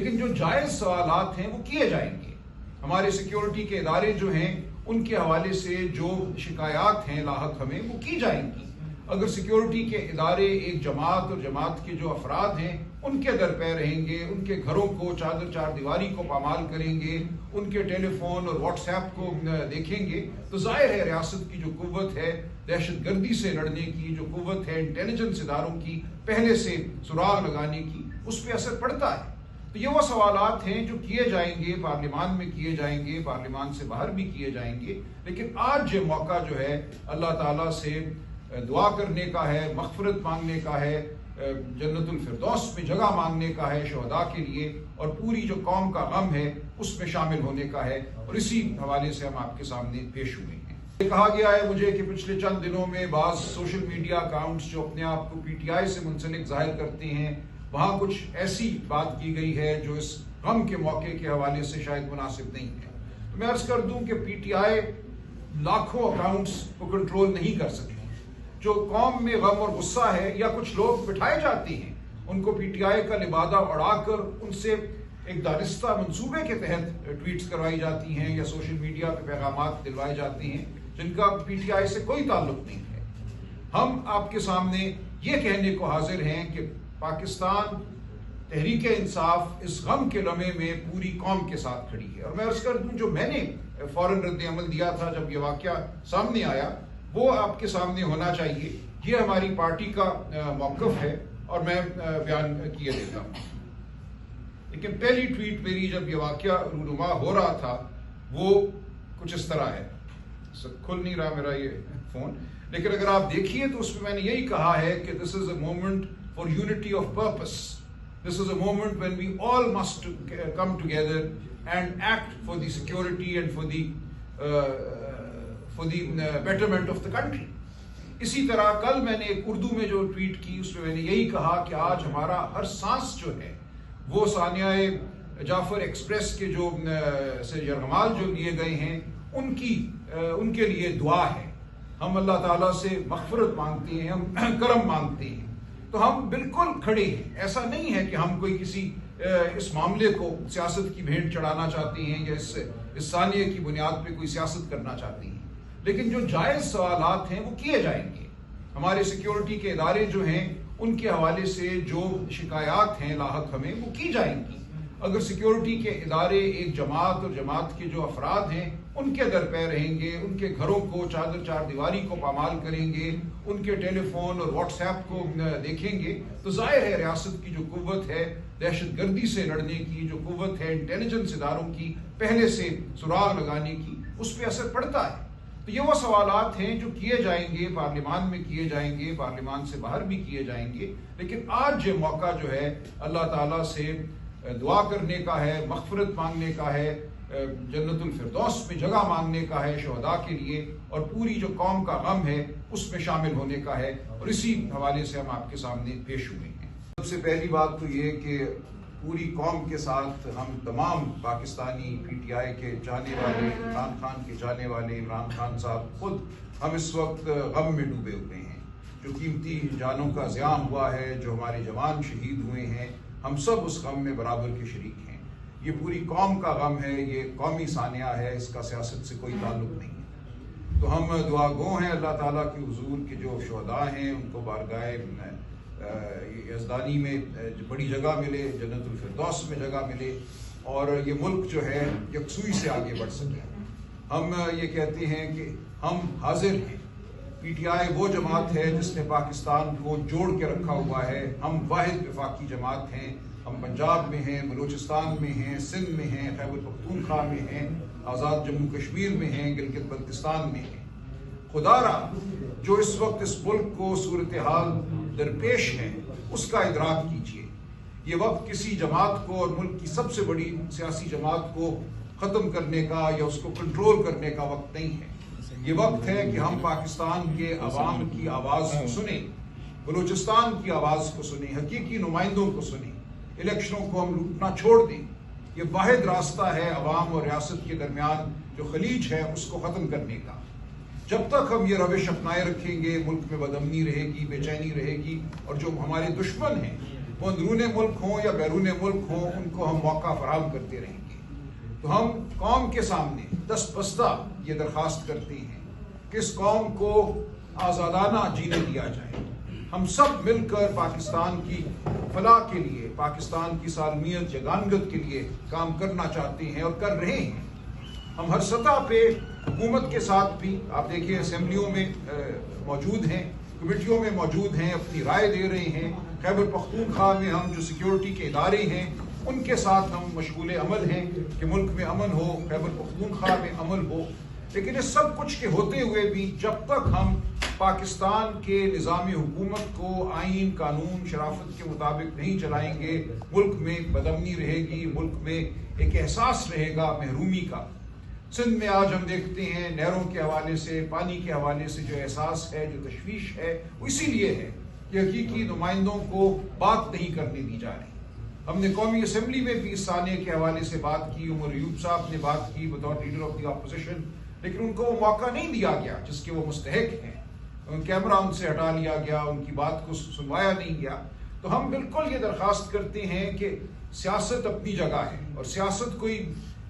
لیکن جو جائز سوالات ہیں وہ کیے جائیں گے. ہمارے سیکیورٹی کے ادارے جو ہیں ان کے حوالے سے جو شکایات ہیں لاحق ہمیں وہ کی جائیں گی. اگر سیکیورٹی کے ادارے ایک جماعت اور جماعت کے جو افراد ہیں ان کے در پہ رہیں گے، ان کے گھروں کو چار دیواری کو پامال کریں گے، ان کے ٹیلی فون اور واٹس ایپ کو دیکھیں گے، تو ظاہر ہے ریاست کی جو قوت ہے دہشت گردی سے لڑنے کی، جو قوت ہے انٹیلیجنس اداروں کی پہلے سے سراغ لگانے کی، اس پہ اثر پڑتا ہے. تو یہ وہ سوالات ہیں جو کیے جائیں گے، پارلیمان میں کیے جائیں گے، پارلیمان سے باہر بھی کیے جائیں گے. لیکن آج یہ موقع جو ہے اللہ تعالیٰ سے دعا کرنے کا ہے، مغفرت مانگنے کا ہے، جنت الفردوس میں جگہ مانگنے کا ہے شہداء کے لیے، اور پوری جو قوم کا غم ہے اس میں شامل ہونے کا ہے. اور اسی حوالے سے ہم آپ کے سامنے پیش ہوئے ہیں. یہ کہا گیا ہے مجھے کہ پچھلے چند دنوں میں بعض سوشل میڈیا اکاؤنٹس جو اپنے آپ کو پی ٹی آئی سے منسلک ظاہر کرتے ہیں، وہاں کچھ ایسی بات کی گئی ہے جو اس غم کے موقع کے حوالے سے شاید مناسب نہیں ہے. تو میں عرض کر دوں کہ پی ٹی آئی لاکھوں اکاؤنٹس کو کنٹرول نہیں کر سکتی. جو قوم میں غم اور غصہ ہے، یا کچھ لوگ بٹھائے جاتے ہیں ان کو پی ٹی آئی کا لبادہ اڑا کر ان سے ایک دانستہ منصوبے کے تحت ٹویٹس کروائی جاتی ہیں یا سوشل میڈیا پہ پیغامات دلوائے جاتے ہیں جن کا پی ٹی آئی سے کوئی تعلق نہیں ہے. ہم آپ کے سامنے یہ کہنے کو حاضر ہیں کہ پاکستان تحریک انصاف اس غم کے لمحے میں پوری قوم کے ساتھ کھڑی ہے. اور میں عرض کر دوں جو میں نے فوراً رد عمل دیا تھا جب یہ واقعہ سامنے آیا، وہ آپ کے سامنے ہونا چاہیے. یہ ہماری پارٹی کا موقف ہے اور میں بیان کیے دیتا ہوں. لیکن پہلی ٹویٹ میری جب یہ واقعہ رونما ہو رہا تھا وہ کچھ اس طرح ہے. کھل نہیں رہا میرا یہ فون، لیکن اگر آپ دیکھیے تو اس میں نے یہی کہا ہے کہ this is a moment for unity of purpose. This is a moment when we all must come together and act for the security and for the betterment of the country. اسی طرح کل میں نے ایک اردو میں جو ٹویٹ کی اس میں نے یہی کہا کہ آج ہمارا ہر سانس جو ہے وہ ثانیہ جعفر ایکسپریس کے جو سے یرغمال جو لیے گئے ہیں ان کے لیے دعا ہے. ہم اللہ تعالیٰ سے مغفرت مانگتے ہیں، ہم کرم مانگتے ہیں. تو ہم بالکل کھڑے ہیں. ایسا نہیں ہے کہ ہم کوئی کسی اس معاملے کو سیاست کی بھینٹ چڑھانا چاہتے ہیں یا اس ثانیہ کی بنیاد پہ کوئی سیاست کرنا چاہتے ہیں. لیکن جو جائز سوالات ہیں وہ کیے جائیں گے. ہمارے سیکیورٹی کے ادارے جو ہیں ان کے حوالے سے جو شکایات ہیں لاحق ہمیں وہ کی جائیں گی. اگر سیکیورٹی کے ادارے ایک جماعت اور جماعت کے جو افراد ہیں ان کے در پہ رہیں گے، ان کے گھروں کو چار دیواری کو پامال کریں گے، ان کے ٹیلی فون اور واٹس ایپ کو دیکھیں گے، تو ظاہر ہے ریاست کی جو قوت ہے دہشت گردی سے لڑنے کی، جو قوت ہے انٹیلیجنس اداروں کی پہلے سے سراغ لگانے کی، اس پہ اثر پڑتا ہے. تو یہ وہ سوالات ہیں جو کیے جائیں گے، پارلیمان میں کیے جائیں گے، پارلیمان سے باہر بھی کیے جائیں گے. لیکن آج یہ موقع جو ہے اللہ تعالیٰ سے دعا کرنے کا ہے، مغفرت مانگنے کا ہے، جنت الفردوس میں جگہ مانگنے کا ہے شہداء کے لیے، اور پوری جو قوم کا غم ہے اس میں شامل ہونے کا ہے. اور اسی حوالے سے ہم آپ کے سامنے پیش ہوئے ہیں. سب سے پہلی بات تو یہ کہ پوری قوم کے ساتھ ہم تمام پاکستانی پی ٹی آئی کے چاہنے والے، عمران خان کے چاہنے والے، عمران خان صاحب خود، ہم اس وقت غم میں ڈوبے ہوئے ہیں. جو قیمتی جانوں کا ضیاع ہوا ہے، جو ہمارے جوان شہید ہوئے ہیں، ہم سب اس غم میں برابر کے شریک ہیں. یہ پوری قوم کا غم ہے، یہ قومی سانحہ ہے، اس کا سیاست سے کوئی تعلق نہیں ہے. تو ہم دعا گو ہیں اللہ تعالیٰ کے حضور کے جو شہداء ہیں ان کو بارگاہ یزدانی میں بڑی جگہ ملے، جنت الفردوس میں جگہ ملے، اور یہ ملک جو ہے یکسوئی سے آگے بڑھ سکے. ہم یہ کہتے ہیں کہ ہم حاضر ہیں. پی ٹی آئی وہ جماعت ہے جس نے پاکستان کو جوڑ کے رکھا ہوا ہے. ہم واحد وفاقی جماعت ہیں. ہم پنجاب میں ہیں، بلوچستان میں ہیں، سندھ میں ہیں، خیبر پختونخوا میں ہیں، آزاد جموں کشمیر میں ہیں، گلگت بلتستان میں ہیں. خدا را جو اس وقت اس ملک کو صورتحال درپیش ہے اس کا ادراک کیجیے. یہ وقت کسی جماعت کو اور ملک کی سب سے بڑی سیاسی جماعت کو ختم کرنے کا یا اس کو کنٹرول کرنے کا وقت نہیں ہے. یہ وقت ہے کہ ہم پاکستان کے عوام کی آواز کو سنیں، بلوچستان کی آواز کو سنیں، حقیقی نمائندوں کو سنیں. الیکشنوں کو ہم لوٹنا چھوڑ دیں. یہ واحد راستہ ہے عوام اور ریاست کے درمیان جو خلیج ہے اس کو ختم کرنے کا. جب تک ہم یہ روش اپنائے رکھیں گے ملک میں بد امنی رہے گی، بے چینی رہے گی، اور جو ہمارے دشمن ہیں وہ اندرون ملک ہوں یا بیرون ملک ہوں، ان کو ہم موقع فراہم کرتے رہیں گے۔ تو ہم قوم کے سامنے دست بستہ یہ درخواست کرتے ہیں کہ اس قوم کو آزادانہ جینے دیا جائے۔ ہم سب مل کر پاکستان کی فلاح کے لیے، پاکستان کی سالمیت یگانگت کے لیے کام کرنا چاہتے ہیں اور کر رہے ہیں۔ ہم ہر سطح پہ حکومت کے ساتھ بھی، آپ دیکھیں اسمبلیوں میں موجود ہیں، کمیٹیوں میں موجود ہیں، اپنی رائے دے رہے ہیں۔ خیبر پختونخوا میں ہم جو سیکیورٹی کے ادارے ہیں ان کے ساتھ ہم مشغول عمل ہیں کہ ملک میں امن ہو، خیبر پختونخوا میں امن ہو۔ لیکن اس سب کچھ کے ہوتے ہوئے بھی جب تک ہم پاکستان کے نظام حکومت کو آئین، قانون، شرافت کے مطابق نہیں چلائیں گے، ملک میں بدامنی رہے گی، ملک میں ایک احساس رہے گا محرومی کا۔ سندھ میں آج ہم دیکھتے ہیں نہروں کے حوالے سے، پانی کے حوالے سے جو احساس ہے، جو تشویش ہے، وہ اسی لیے ہے کہ حقیقی نمائندوں کو بات نہیں کرنے دی جا رہی۔ ہم نے قومی اسمبلی میں بھی اس سانحے کے حوالے سے بات کی، عمر ایوب صاحب نے بات کی بطور لیڈر آف دی اپوزیشن، لیکن ان کو وہ موقع نہیں دیا گیا جس کے وہ مستحق ہیں۔ کیمرہ ان سے ہٹا لیا گیا، ان کی بات کو سنوایا نہیں گیا۔ تو ہم بالکل یہ درخواست کرتے ہیں کہ سیاست اپنی جگہ ہے، اور سیاست کوئی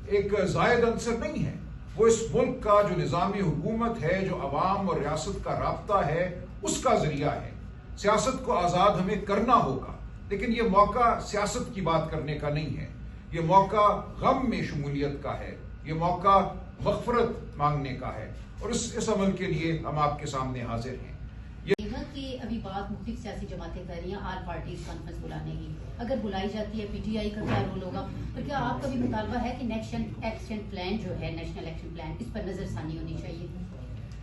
ایک زائد عنصر نہیں ہے، وہ اس ملک کا جو نظام حکومت ہے، جو عوام اور ریاست کا رابطہ ہے، اس کا ذریعہ ہے۔ سیاست کو آزاد ہمیں کرنا ہوگا، لیکن یہ موقع سیاست کی بات کرنے کا نہیں ہے، یہ موقع غم میں شمولیت کا ہے، یہ موقع مغفرت مانگنے کا ہے، اور اس عمل کے لیے ہم آپ کے سامنے حاضر ہیں۔ کہ ابھی بات مختلف سیاسی جماعتیں کر رہی ہیں آل پارٹیز کانفرنس بلانے کی، اگر بلائی جاتی ہے پی ٹی آئی کا کیا رول ہوگا؟ تو کیا آپ کا بھی مطالبہ ہے کہ نیشنل ایکشن پلان جو ہے، نیشنل ایکشن پلان، اس پر نظر ثانی ہونی چاہیے؟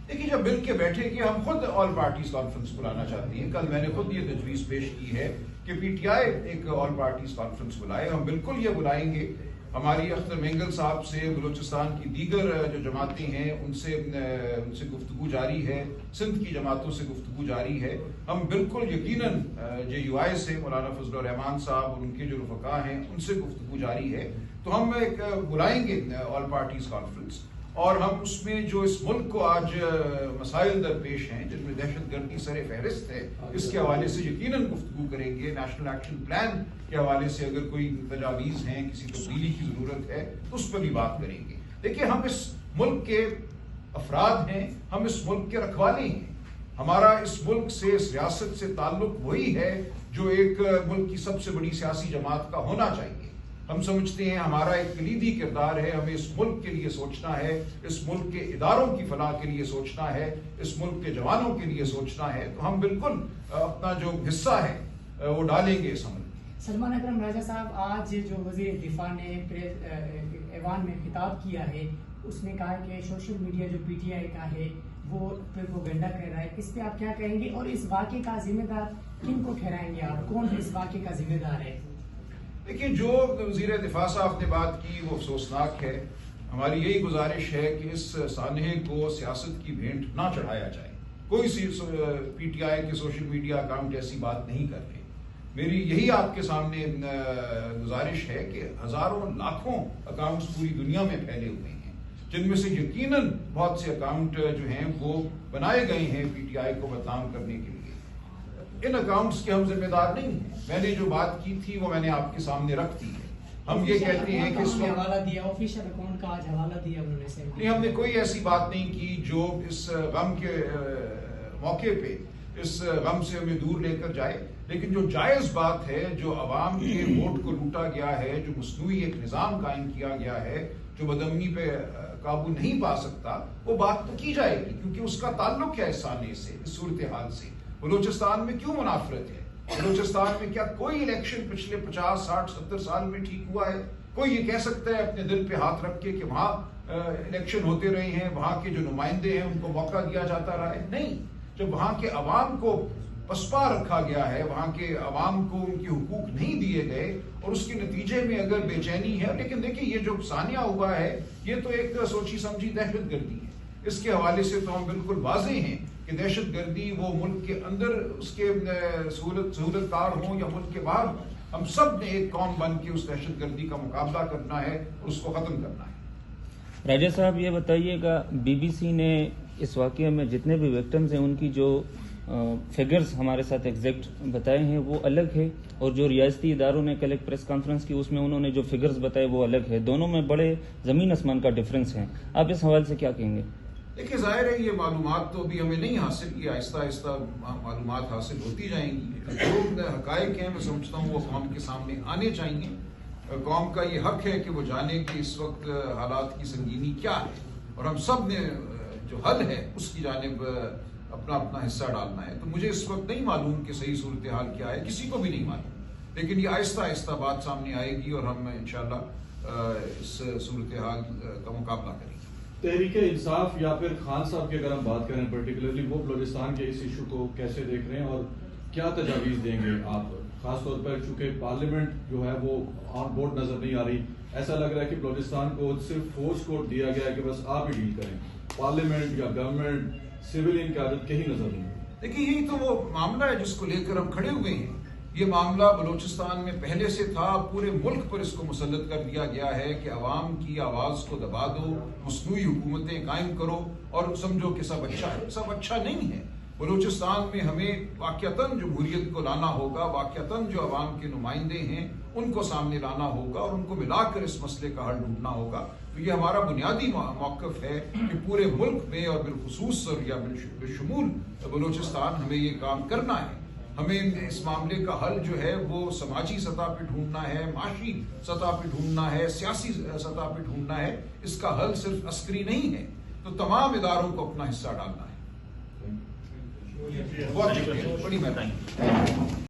دیکھیے، جب مل کے بیٹھے کہ ہم خود آل پارٹیز کانفرنس بلانا چاہتے ہیں، کل میں نے خود یہ تجویز پیش کی ہے کہ پی ٹی آئی ایک آل پارٹیز کانفرنس بلائے، ہم بالکل یہ بلائیں گے۔ ہماری اختر مینگل صاحب سے، بلوچستان کی دیگر جو جماعتیں ہیں ان سے گفتگو جاری ہے، سندھ کی جماعتوں سے گفتگو جاری ہے۔ ہم بالکل یقیناً جے یو آئی سے مولانا فضل الرحمان صاحب اور ان کے جو رفقا ہیں ان سے گفتگو جاری ہے۔ تو ہم ایک بلائیں گے آل پارٹیز کانفرنس، اور ہم اس میں جو اس ملک کو آج مسائل درپیش ہیں، جن میں دہشت گردی سر فہرست ہے، اس کے حوالے سے یقیناً گفتگو کریں گے۔ نیشنل ایکشن پلان کے حوالے سے اگر کوئی تجاویز ہیں، کسی تبدیلی کی ضرورت ہے تو اس پر بھی بات کریں گے۔ دیکھیے، ہم اس ملک کے افراد ہیں، ہم اس ملک کے رکھوالے ہیں۔ ہمارا اس ملک سے، اس ریاست سے تعلق وہی ہے جو ایک ملک کی سب سے بڑی سیاسی جماعت کا ہونا چاہیے۔ ہم سمجھتے ہیں ہمارا ایک کلیدی کردار ہے، ہمیں اس ملک کے لیے سوچنا ہے، اس ملک کے اداروں کی فلاح کے لیے سوچنا ہے، اس ملک کے جوانوں کے لیے سوچنا ہے۔ تو ہم بالکل اپنا جو حصہ ہے وہ ڈالیں گے اس عمل میں۔ سلمان اکرم راجہ صاحب، آج جو وزیر دفاع نے ایوان میں خطاب کیا ہے، اس نے کہا کہ سوشل میڈیا جو پی ٹی آئی کا ہے وہ پروپیگنڈا کر رہا ہے، اس پہ آپ کیا کہیں گے، اور اس واقعے کا ذمہ دار کن کو ٹھہرائیں گے آپ؟ کون اس واقعے کا ذمہ دار ہے؟ دیکھیے، جو وزیر دفاع صاحب نے بات کی وہ افسوسناک ہے۔ ہماری یہی گزارش ہے کہ اس سانحے کو سیاست کی بھینٹ نہ چڑھایا جائے۔ کوئی پی ٹی آئی کے سوشل میڈیا اکاؤنٹ ایسی بات نہیں کر رہے۔ میری یہی آپ کے سامنے گزارش ہے کہ ہزاروں لاکھوں اکاؤنٹس پوری دنیا میں پھیلے ہوئے ہیں، جن میں سے یقیناً بہت سے اکاؤنٹ جو ہیں وہ بنائے گئے ہیں پی ٹی آئی کو بدنام کرنے کے لیے۔ ان اکاؤنٹس کے ہم ذمہ دار نہیں ہیں۔ میں نے جو بات کی تھی وہ میں نے آپ کے سامنے رکھ دی ہے۔ ہم یہ کہتے ہیں کہ اس کو حوالہ دیا، آفیشیل اکاؤنٹ کا آج حوالہ دیا انہوں نے سے نہیں، ہم نے کوئی ایسی بات نہیں کی جو اس غم کے موقع پہ اس غم سے ہمیں دور لے کر جائے۔ لیکن جو جائز بات ہے، جو عوام کے ووٹ کو لوٹا گیا ہے، جو مصنوعی ایک نظام قائم کیا گیا ہے جو بدامنی پہ قابو نہیں پا سکتا، وہ بات تو کی جائے گی، کیونکہ اس کا تعلق ہے اس سانحے سے، اس صورتحال سے۔ بلوچستان میں کیوں منافرت ہے؟ بلوچستان میں کیا کوئی الیکشن پچھلے 50، 60، 70 سال میں ٹھیک ہوا ہے؟ کوئی یہ کہہ سکتا ہے اپنے دل پہ ہاتھ رکھ کے کہ وہاں الیکشن ہوتے رہے ہیں، وہاں کے جو نمائندے ہیں ان کو موقع دیا جاتا رہا ہے؟ نہیں۔ جب وہاں کے عوام کو پسپا رکھا گیا ہے، وہاں کے عوام کو ان کے حقوق نہیں دیے گئے، اور اس کے نتیجے میں اگر بے چینی ہے، لیکن دیکھیں یہ جو سانحہ ہوا ہے یہ تو ایک سوچی سمجھی دہشت گردی ہے۔ اس کے حوالے سے تو ہم بالکل واضح ہیں کہ دہشت گردی وہ ملک کے اندر اس کے سہولت کار ہوں یا ملک کے باہر ہوں، ہم سب نے ایک قوم بن کے اس دہشت گردی کا مقابلہ کرنا ہے اور اس کو ختم کرنا ہے۔ راجہ صاحب، یہ بتائیے گا، بی بی سی نے اس واقعے میں جتنے بھی وکٹمز ہیں ان کی جو فگرز ہمارے ساتھ ایگزیکٹ بتائے ہیں وہ الگ ہے، اور جو ریاستی اداروں نے کل ایک پریس کانفرنس کی اس میں انہوں نے جو فگرز بتائے وہ الگ ہے، دونوں میں بڑے زمین آسمان کا ڈفرنس ہے. آپ اس حوالے سے کیا کہیں گے؟ دیکھیے ظاہر ہے یہ معلومات تو ابھی ہمیں نہیں حاصل، یہ آہستہ آہستہ معلومات حاصل ہوتی جائیں گی. جو حقائق ہیں میں سمجھتا ہوں وہ قوم کے سامنے آنے چاہیے. قوم کا یہ حق ہے کہ وہ جانے کہ اس وقت حالات کی سنگینی کیا ہے، اور ہم سب نے جو حل ہے اس کی جانب اپنا اپنا حصہ ڈالنا ہے. تو مجھے اس وقت نہیں معلوم کہ صحیح صورتحال کیا ہے، کسی کو بھی نہیں معلوم، لیکن یہ آہستہ آہستہ بات سامنے آئے گی اور ہم انشاءاللہ اس صورتحال کا مقابلہ کریں گے. تحریک انصاف یا پھر خان صاحب کی اگر ہم بات کریں پرٹیکولرلی، وہ بلوچستان کے اس ایشو کو کیسے دیکھ رہے ہیں اور کیا تجاویز دیں گے آپ، خاص طور پر چونکہ پارلیمنٹ جو ہے وہ آن بورڈ نظر نہیں آ رہی، ایسا لگ رہا ہے کہ بلوچستان کو صرف فورس کوڈ دیا گیا ہے کہ بس آپ ہی ڈیل کریں، پارلیمنٹ یا گورنمنٹ سویلین قیادت کہیں نظر نہیں. دیکھیے یہی تو وہ معاملہ ہے جس کو لے کر ہم کھڑے ہوئے ہیں. یہ معاملہ بلوچستان میں پہلے سے تھا، پورے ملک پر اس کو مسلط کر دیا گیا ہے کہ عوام کی آواز کو دبا دو، مصنوعی حکومتیں قائم کرو اور سمجھو کہ سب اچھا ہے. سب اچھا نہیں ہے. بلوچستان میں ہمیں واقعتاً جمہوریت کو لانا ہوگا، واقعتاً جو عوام کے نمائندے ہیں ان کو سامنے لانا ہوگا اور ان کو ملا کر اس مسئلے کا حل ڈھونڈنا ہوگا. تو یہ ہمارا بنیادی موقف ہے کہ پورے ملک میں اور بالخصوص یا بشمول بلوچستان ہمیں یہ کام کرنا ہے. ہمیں اس معاملے کا حل جو ہے وہ سماجی سطح پہ ڈھونڈنا ہے، معاشی سطح پہ ڈھونڈنا ہے، سیاسی سطح پہ ڈھونڈنا ہے. اس کا حل صرف عسکری نہیں ہے. تو تمام اداروں کو اپنا حصہ ڈالنا ہے. بہت شکریہ، بڑی مہربانی.